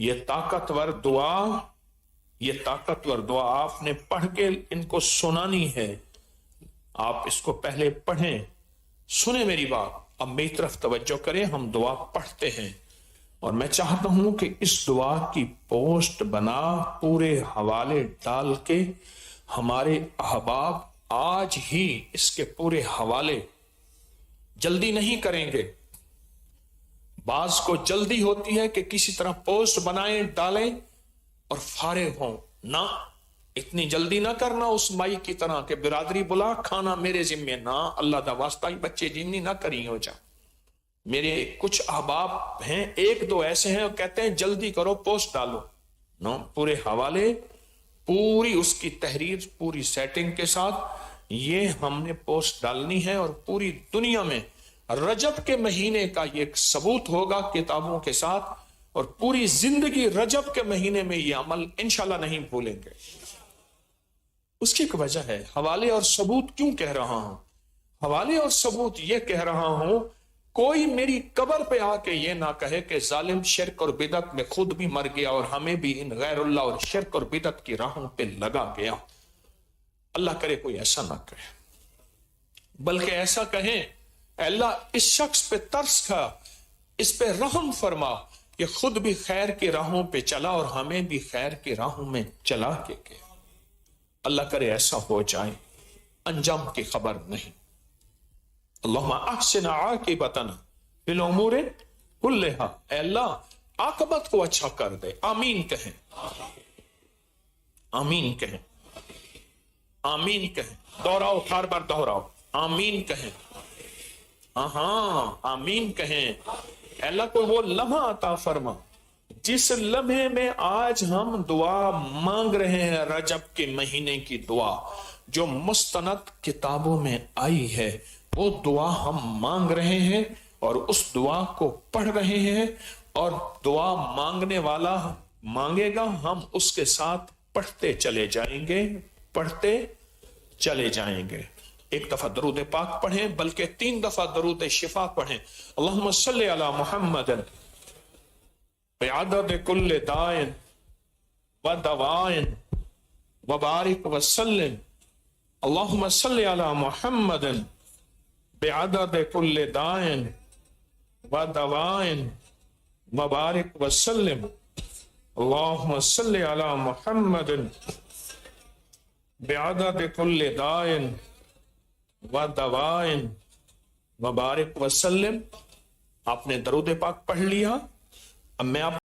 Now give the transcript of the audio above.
یہ طاقتور دعا آپ نے پڑھ کے ان کو سنانی ہے. آپ اس کو پہلے پڑھیں. سنیں میری بات، اب میری طرف توجہ کریں. ہم دعا پڑھتے ہیں اور میں چاہتا ہوں کہ اس دعا کی پوسٹ بنا پورے حوالے ڈال کے ہمارے احباب آج ہی اس کے پورے حوالے، جلدی نہیں کریں گے. بعض کو جلدی ہوتی ہے کہ کسی طرح پوسٹ بنائیں ڈالیں اور فارغ ہوں. نہ، اتنی جلدی نہ کرنا اس مائی کی طرح کہ برادری بلا کھانا میرے ذمے. نہ، اللہ دا واسطہ ہی بچے جنی نہ کری ہو جا. میرے کچھ احباب ہیں، ایک دو ایسے ہیں اور کہتے ہیں جلدی کرو پوسٹ ڈالو. نو، پورے حوالے، پوری اس کی تحریر، پوری سیٹنگ کے ساتھ یہ ہم نے پوسٹ ڈالنی ہے. اور پوری دنیا میں رجب کے مہینے کا یہ ایک ثبوت ہوگا کتابوں کے ساتھ، اور پوری زندگی رجب کے مہینے میں یہ عمل انشاءاللہ نہیں بھولیں گے. اس کی ایک وجہ ہے. حوالے اور ثبوت کیوں کہہ رہا ہوں؟ حوالے اور ثبوت یہ کہہ رہا ہوں، کوئی میری قبر پہ آ کے یہ نہ کہے کہ ظالم شرک اور بدعت میں خود بھی مر گیا اور ہمیں بھی ان غیر اللہ اور شرک اور بدعت کی راہوں پہ لگا گیا. اللہ کرے کوئی ایسا نہ کہے، بلکہ ایسا کہیں اے اللہ اس شخص پہ ترس کھا، اس پہ رحم فرما کہ خود بھی خیر کی راہوں پہ چلا اور ہمیں بھی خیر کی راہوں میں چلا کے گیا. اللہ کرے ایسا ہو جائے، انجام کی خبر نہیں. اللہم احسن عاقبتنا فی الامور کلہا، اے اللہ عاقبت کو اچھا کر دے. آمین کہیں، آمین کہیں، آمین کہیں. دوہراؤ، بار بار دوہراؤ، آمین کہیں. ہاں، آمین کہیں. اے اللہ کو وہ لمحہ عطا فرما جس لمحے میں آج ہم دعا مانگ رہے ہیں، رجب کے مہینے کی دعا جو مستند کتابوں میں آئی ہے، وہ دعا ہم مانگ رہے ہیں اور اس دعا کو پڑھ رہے ہیں. اور دعا مانگنے والا مانگے گا، ہم اس کے ساتھ پڑھتے چلے جائیں گے، پڑھتے چلے جائیں گے. ایک دفعہ درود پاک پڑھیں، بلکہ 3 دفعہ درود شفا پڑھیں. اللہم صلی علی محمد بعدد کل دائن و دوائن وبارک وسلم. اللہم صلی علی محمد بعدد کل دائن و دوائن وبارک وسلم. اللہم صلی علی محمد بعدد کل دائن و دوائن وبارک وسلم. آپ نے درود پاک پڑھ لیا. اب میں آپ